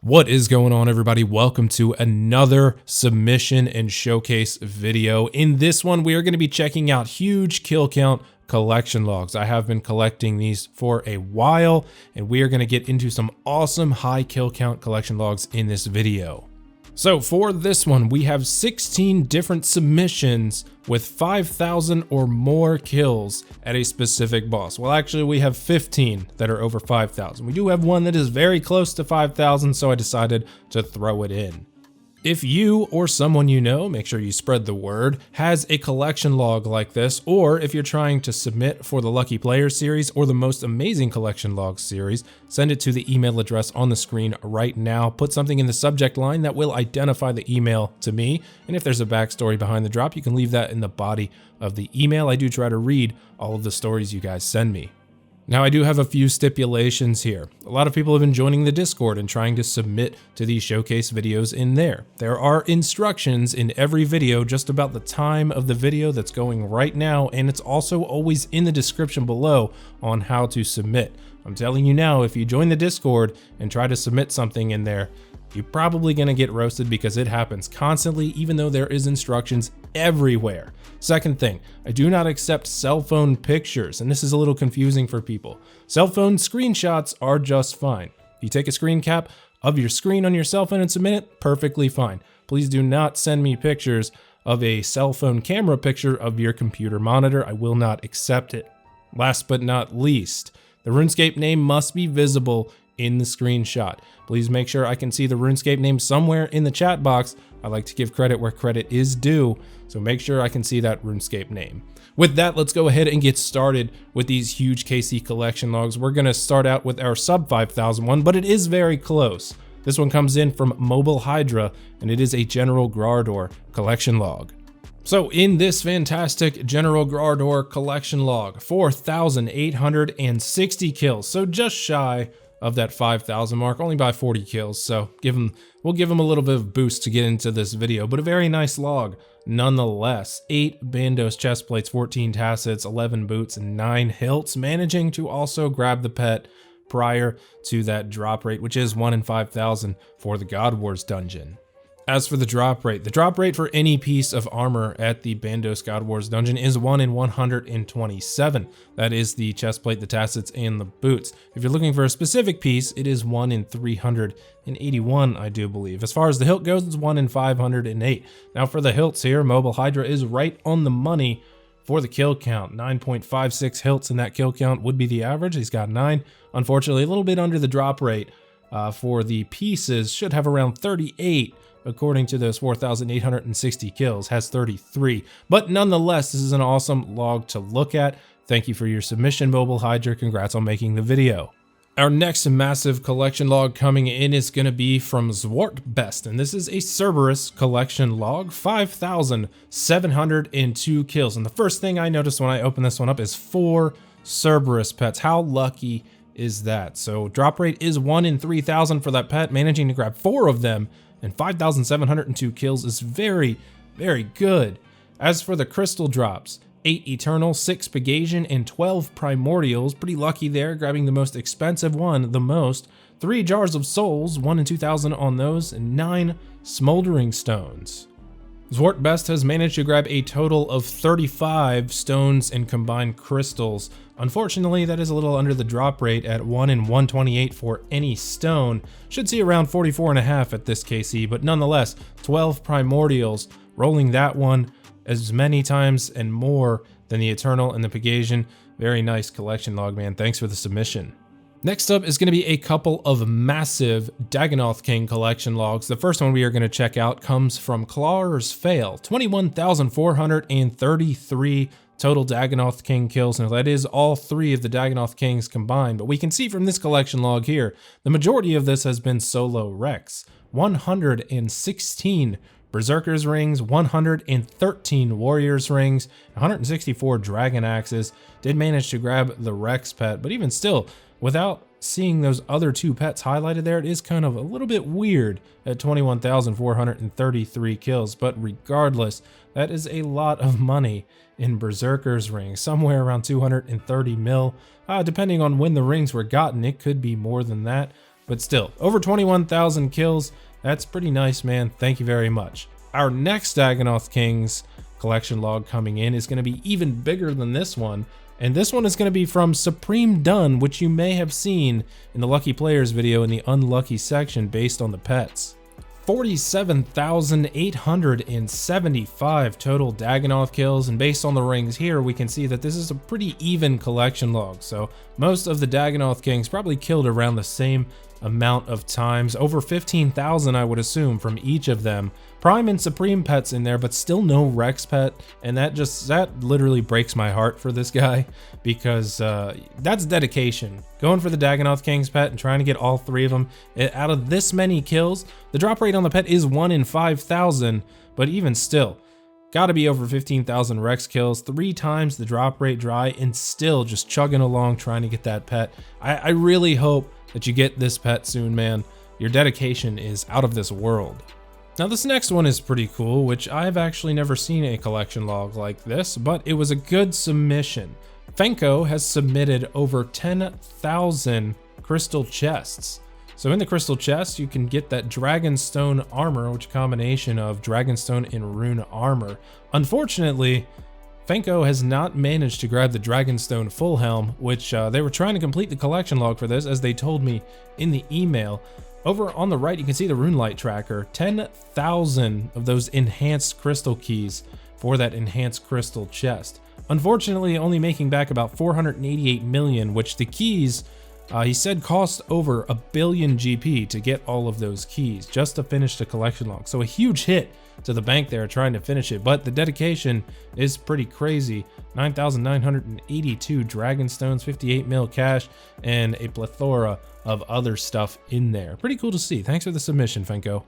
What is going on, everybody? Welcome to another submission and showcase video. In this one, we are going to be checking out huge kill count collection logs. I have been collecting these for a while, and we are going to get into some awesome high kill count collection logs in this video. So for this one, we have 16 different submissions with 5,000 or more kills at a specific boss. Well, actually, we have 15 that are over 5,000. We do have one that is very close to 5,000, so I decided to throw it in. If you or someone you know, make sure you spread the word, has a collection log like this, or if you're trying to submit for the Lucky Player series or the Most Amazing Collection Logs series, send it to the email address on the screen right now. Put something in the subject line that will identify the email to me, and if there's a backstory behind the drop, you can leave that in the body of the email. I do try to read all of the stories you guys send me. Now, I do have a few stipulations here. A lot of people have been joining the Discord and trying to submit to these showcase videos in there. There are instructions in every video just about the time of the video that's going right now, and it's also always in the description below on how to submit. I'm telling you now, if you join the Discord and try to submit something in there, you're probably going to get roasted because it happens constantly, even though there is instructions everywhere. Second thing, I do not accept cell phone pictures, and this is a little confusing for people. Cell phone screenshots are just fine. If you take a screen cap of your screen on your cell phone and submit it, perfectly fine. Please do not send me pictures of a cell phone camera picture of your computer monitor. I will not accept it. Last but not least, the RuneScape name must be visible in the screenshot. Please make sure I can see the RuneScape name somewhere in the chat box. I like to give credit where credit is due, so make sure I can see that RuneScape name. With that, let's go ahead and get started with these huge KC collection logs. We're gonna start out with our sub 5,000 one, but it is very close. This one comes in from Mobile Hydra, and it is a General Graardor collection log. So in this fantastic General Graardor collection log, 4,860 kills, so just shy of that 5,000 mark, only by 40 kills, so we'll give him a little bit of boost to get into this video, but a very nice log nonetheless. 8 Bandos chest plates, 14 tassets, 11 boots, and 9 hilts, managing to also grab the pet prior to that drop rate, which is 1 in 5,000 for the God Wars dungeon. As for the drop rate for any piece of armor at the Bandos God Wars dungeon is 1 in 127. That is the chestplate, the tassets, and the boots. If you're looking for a specific piece, it is 1 in 381, I do believe. As far as the hilt goes, it's 1 in 508. Now for the hilts here, Mobile Hydra is right on the money for the kill count. 9.56 hilts in that kill count would be the average. He's got 9. Unfortunately, a little bit under the drop rate for the pieces. Should have around 38. According to those 4,860 kills, has 33. But nonetheless, this is an awesome log to look at. Thank you for your submission, Mobile Hydra. Congrats on making the video. Our next massive collection log coming in is going to be from Cerberus, and this is a Cerberus collection log, 5,702 kills. And the first thing I noticed when I opened this one up is 4 Cerberus pets. How lucky is that? So drop rate is 1 in 3,000 for that pet, managing to grab 4 of them. And 5,702 kills is very, very good. As for the crystal drops, 8 Eternal, 6 Pegasian, and 12 Primordials. Pretty lucky there, grabbing the most expensive one the most. 3 Jars of Souls, 1 in 2,000 on those, and 9 Smoldering Stones. Cerberus has managed to grab a total of 35 stones and combined crystals. Unfortunately, that is a little under the drop rate at 1 in 128 for any stone. Should see around 44.5 at this KC, but nonetheless, 12 Primordials, rolling that one as many times and more than the Eternal and the Pegasian. Very nice collection log, man. Thanks for the submission. Next up is going to be a couple of massive Daggannoth King collection logs. The first one we are going to check out comes from Claw's Fail, 21,433 total Daggannoth King kills. Now that is all 3 of the Daggannoth Kings combined, but we can see from this collection log here, the majority of this has been solo Rex. 116 Berserker's Rings, 113 Warrior's Rings, 164 Dragon Axes. Did manage to grab the Rex pet, but even still, without seeing those other 2 pets highlighted there, it is kind of a little bit weird at 21,433 kills, but regardless, that is a lot of money in Berserker's Rings, somewhere around 230 mil. Depending on when the rings were gotten, it could be more than that. but still, over 21,000 kills. That's pretty nice, man. Thank you very much. Our next Daggannoth Kings collection log coming in is going to be even bigger than this one. And this one is going to be from Supreme Dun, which you may have seen in the Lucky Players video in the unlucky section based on the pets. 47,875 total Daggannoth kills, and based on the rings here, we can see that this is a pretty even collection log. So most of the Daggannoth Kings probably killed around the same amount of times, over 15,000 I would assume from each of them. Prime and Supreme pets in there, but still no Rex pet, and that literally breaks my heart for this guy, because that's dedication. Going for the Daggannoth King's pet and trying to get all 3 of them. Out of this many kills, the drop rate on the pet is 1 in 5,000, but even still, gotta be over 15,000 Rex kills, 3 times the drop rate dry, and still just chugging along trying to get that pet. I really hope that you get this pet soon, man. Your dedication is out of this world. Now this next one is pretty cool, which I've actually never seen a collection log like this, but it was a good submission. Fenko has submitted over 10,000 crystal chests. So in the crystal chest, you can get that Dragonstone armor, which is a combination of Dragonstone and Rune armor. Unfortunately, Fenko has not managed to grab the Dragonstone full helm, which they were trying to complete the collection log for this, as they told me in the email. Over on the right, you can see the Runelight tracker, 10,000 of those enhanced crystal keys for that enhanced crystal chest. Unfortunately, only making back about 488 million, which the keys, he said, cost over 1 billion GP to get all of those keys just to finish the collection log. So a huge hit to the bank there trying to finish it, but the dedication is pretty crazy. 9,982 Dragonstones, 58 mil cash, and a plethora of other stuff in there. Pretty cool to see. Thanks for the submission, Fenko.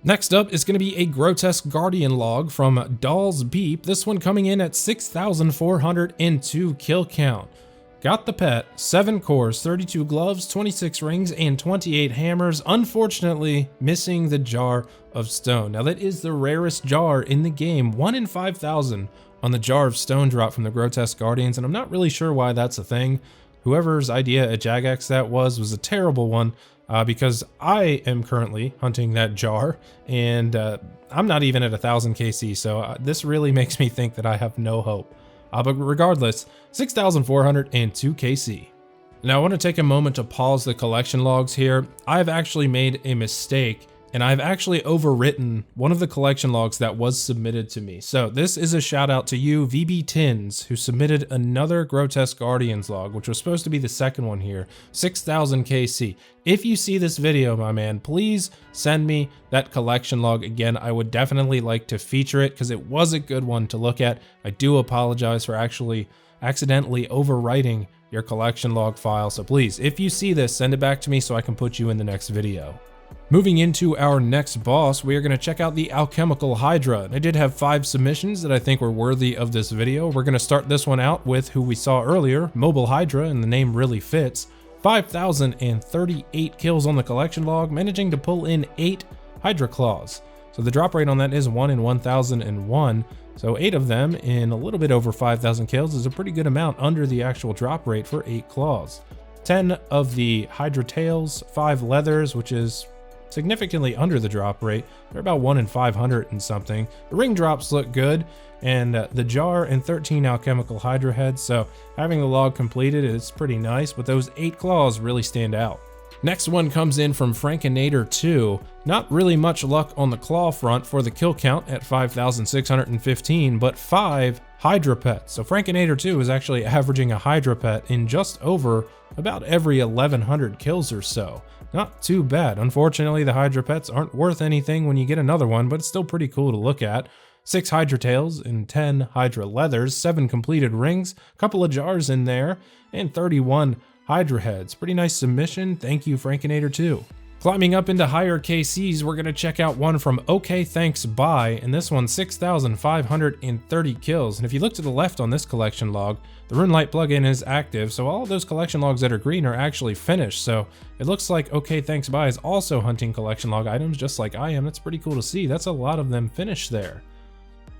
Next up is going to be a Grotesque Guardian log from Doll's Beep. This one coming in at 6,402 kill count. Got the pet, 7 cores, 32 gloves, 26 rings, and 28 hammers. Unfortunately, missing the Jar of Stone. Now that is the rarest jar in the game, 1 in 5,000 on the Jar of Stone drop from the Grotesque Guardians, and I'm not really sure why that's a thing. Whoever's idea at Jagex that was a terrible one, because I am currently hunting that jar, and I'm not even at 1,000 KC, so this really makes me think that I have no hope. But regardless, 6,402 KC. Now I want to take a moment to pause the collection logs here. I've actually made a mistake, and I've actually overwritten one of the collection logs that was submitted to me. So this is a shout out to you, VB Tins, who submitted another Grotesque Guardians log, which was supposed to be the second one here, 6,000 KC. If you see this video, my man, please send me that collection log again. I would definitely like to feature it because it was a good one to look at. I do apologize for actually accidentally overwriting your collection log file. So please, if you see this, send it back to me so I can put you in the next video. Moving into our next boss, we are going to check out the Alchemical Hydra. I did have 5 submissions that I think were worthy of this video. We're going to start this one out with who we saw earlier, Mobile Hydra, and the name really fits. 5,038 kills on the collection log, managing to pull in 8 Hydra Claws. So the drop rate on that is 1 in 1,001. So 8 of them in a little bit over 5,000 kills is a pretty good amount under the actual drop rate for 8 claws. 10 of the Hydra Tails, 5 Leathers, which is significantly under the drop rate. They're about 1 in 500 and something. The ring drops look good, and the jar and 13 Alchemical Hydra heads, so having the log completed is pretty nice, but those 8 claws really stand out. Next one comes in from Frankinator 2. Not really much luck on the claw front for the kill count at 5,615, but 5 Hydra pets. So Frankinator 2 is actually averaging a Hydra pet in just over about every 1,100 kills or so. Not too bad. Unfortunately, the Hydra pets aren't worth anything when you get another one, but it's still pretty cool to look at. 6 Hydra Tails and 10 Hydra Leathers, 7 completed rings, a couple of jars in there, and 31 Hydra heads. Pretty nice submission. Thank you, Frankinator 2. Climbing up into higher KCs, we're going to check out one from OK Thanks Bye, and this one's 6,530 kills. And if you look to the left on this collection log, the Runelight plugin is active, so all of those collection logs that are green are actually finished. So it looks like OK Thanks Bye is also hunting collection log items just like I am. That's pretty cool to see. That's a lot of them finished there.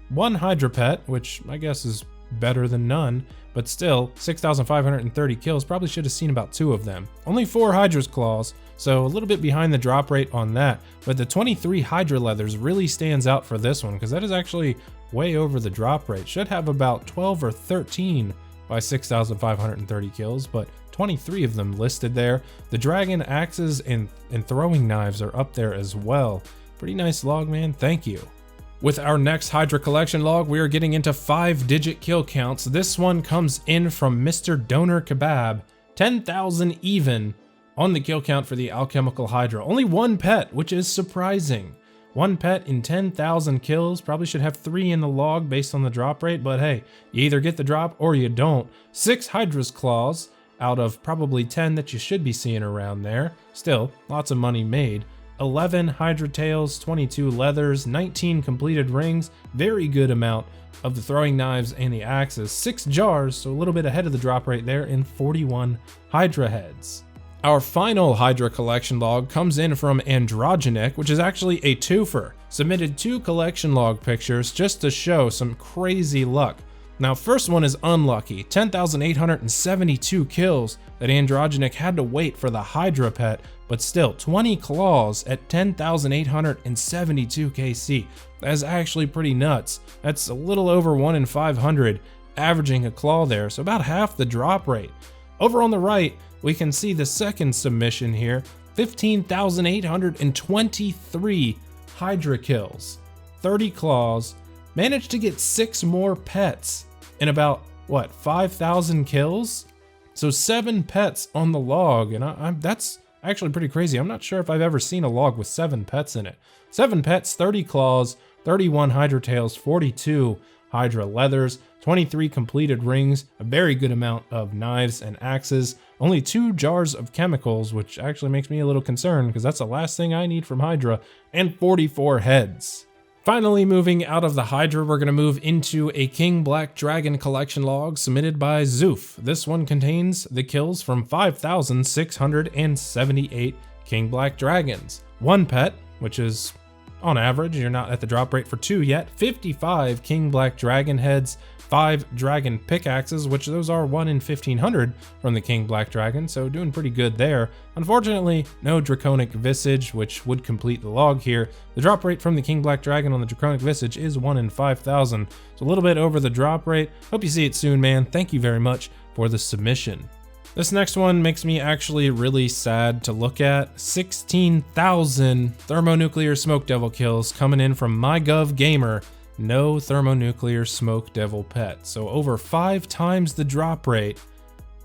1 Hydra pet, which I guess is better than none, but still 6,530 kills. Probably should have seen about 2 of them. Only 4 Hydra's claws, so a little bit behind the drop rate on that, but the 23 Hydra leathers really stands out for this one because that is actually way over the drop rate. Should have about 12 or 13 by 6,530 kills, but 23 of them listed there. The dragon axes and throwing knives are up there as well. Pretty nice log, man. Thank you. With our next Hydra collection log, we are getting into 5-digit kill counts. This one comes in from Mr. Donor Kebab, 10,000 even on the kill count for the Alchemical Hydra. Only 1 pet, which is surprising. 1 pet in 10,000 kills. Probably should have 3 in the log based on the drop rate, but hey, you either get the drop or you don't. 6 Hydra's claws out of probably 10 that you should be seeing around there. Still, lots of money made. 11 Hydra tails, 22 leathers, 19 completed rings, very good amount of the throwing knives and the axes, 6 jars, so a little bit ahead of the drop rate there, and 41 Hydra heads. Our final Hydra collection log comes in from Androgenic, which is actually a twofer. Submitted 2 collection log pictures just to show some crazy luck. Now, first one is unlucky, 10,872 kills that Androgenic had to wait for the Hydra pet, but still 20 claws at 10,872 KC. That's actually pretty nuts. That's a little over 1 in 500, averaging a claw there, so about half the drop rate. Over on the right, we can see the second submission here, 15,823 Hydra kills, 30 claws, managed to get 6 more pets in about, what, 5,000 kills? So 7 pets on the log, and that's actually pretty crazy. I'm not sure if I've ever seen a log with 7 pets in it. 7 pets, 30 claws, 31 Hydra tails, 42 Hydra leathers, 23 completed rings, a very good amount of knives and axes, only 2 jars of chemicals, which actually makes me a little concerned because that's the last thing I need from Hydra, and 44 heads. Finally, moving out of the Hydra, we're going to move into a King Black Dragon collection log submitted by Zoof. This one contains the kills from 5,678 King Black Dragons. 1 pet, which is on average, you're not at the drop rate for 2 yet, 55 King Black Dragon heads, 5 dragon pickaxes, which those are 1 in 1,500 from the King Black Dragon, so doing pretty good there. Unfortunately, no Draconic Visage, which would complete the log here. The drop rate from the King Black Dragon on the Draconic Visage is 1 in 5,000, so a little bit over the drop rate. Hope you see it soon, man. Thank you very much for the submission. This next one makes me actually really sad to look at. 16,000 Thermonuclear Smoke Devil kills coming in from MyGovGamer. No Thermonuclear Smoke Devil pet. So over 5 times the drop rate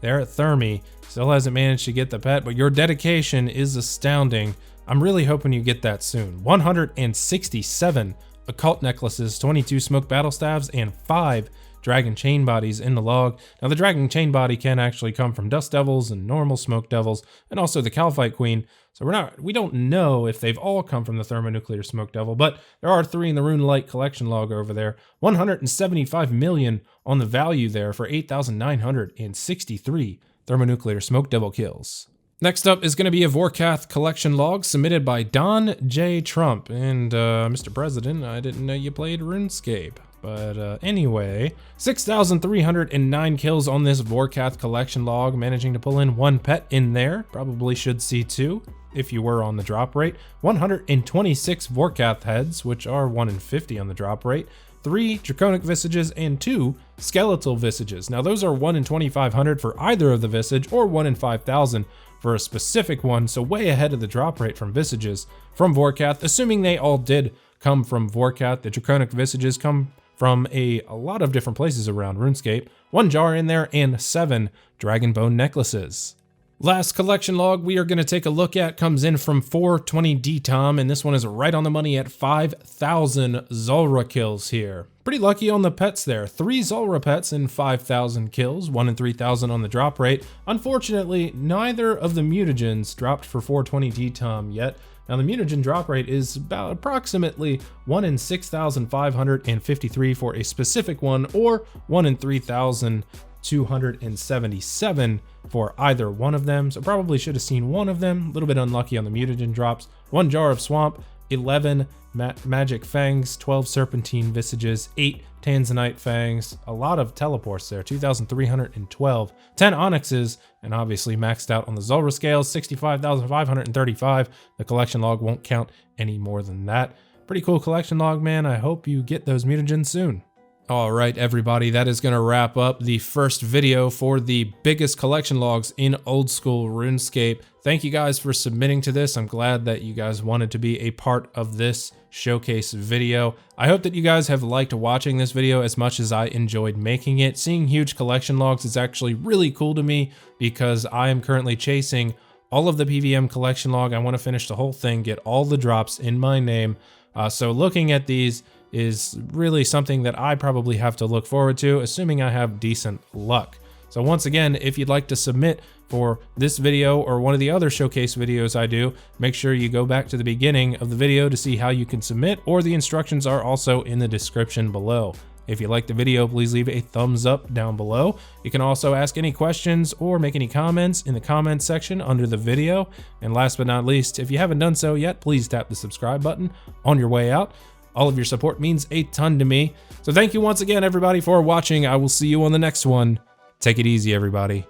there at Thermi. Still hasn't managed to get the pet, but your dedication is astounding. I'm really hoping you get that soon. 167 Occult Necklaces, 22 Smoke Battle Staves, and 5 Dragon Chain Bodies in the log. Now the Dragon Chain Body can actually come from Dust Devils and normal Smoke Devils, and also the Calphite Queen. So we don't know if they've all come from the Thermonuclear Smoke Devil, but there are 3 in the Rune Light collection log over there. 175 million on the value there for 8,963 Thermonuclear Smoke Devil kills. Next up is going to be a Vorkath collection log submitted by Don J. Trump. And Mr. President, I didn't know you played RuneScape. But anyway, 6,309 kills on this Vorkath collection log, managing to pull in 1 pet in there. Probably should see 2 if you were on the drop rate. 126 Vorkath heads, which are 1 in 50 on the drop rate. 3 Draconic Visages and 2 Skeletal Visages. Now those are 1 in 2,500 for either of the Visage, or 1 in 5,000 for a specific one, so way ahead of the drop rate from Visages from Vorkath, assuming they all did come from Vorkath. The Draconic Visages come from a lot of different places around RuneScape. 1 jar in there and 7 Dragon Bone Necklaces. Last collection log we are going to take a look at comes in from 420D Tom, and this one is right on the money at 5,000 Zulrah kills here. Pretty lucky on the pets there. 3 Zulrah pets in 5,000 kills, 1 in 3,000 on the drop rate. Unfortunately, neither of the mutagens dropped for 420D Tom yet. Now the mutagen drop rate is about approximately 1 in 6,553 for a specific one, or 1 in 3,277 for either one of them. So probably should have seen one of them. A little bit unlucky on the mutagen drops. 1 jar of swamp, 11 magic fangs, 12 serpentine visages, 8 tanzanite fangs, a lot of teleports there, 2,312, 10 onyxes, and obviously maxed out on the Zulrah scales, 65,535. The collection log won't count any more than that. Pretty cool collection log, man. I hope you get those mutagens soon. All right, everybody, that is going to wrap up the first video for the biggest collection logs in old school RuneScape. Thank you guys for submitting to this. I'm glad that you guys wanted to be a part of this showcase video. I hope that you guys have liked watching this video as much as I enjoyed making it. Seeing huge collection logs is actually really cool to me because I am currently chasing all of the PVM collection log. I want to finish the whole thing, get all the drops in my name. So looking at these is really something that I probably have to look forward to, assuming I have decent luck. So once again, if you'd like to submit for this video or one of the other showcase videos I do, make sure you go back to the beginning of the video to see how you can submit, or the instructions are also in the description below. If you liked the video, please leave a thumbs up down below. You can also ask any questions or make any comments in the comments section under the video. And last but not least, if you haven't done so yet, please tap the subscribe button on your way out. All of your support means a ton to me. So thank you once again, everybody, for watching. I will see you on the next one. Take it easy, everybody.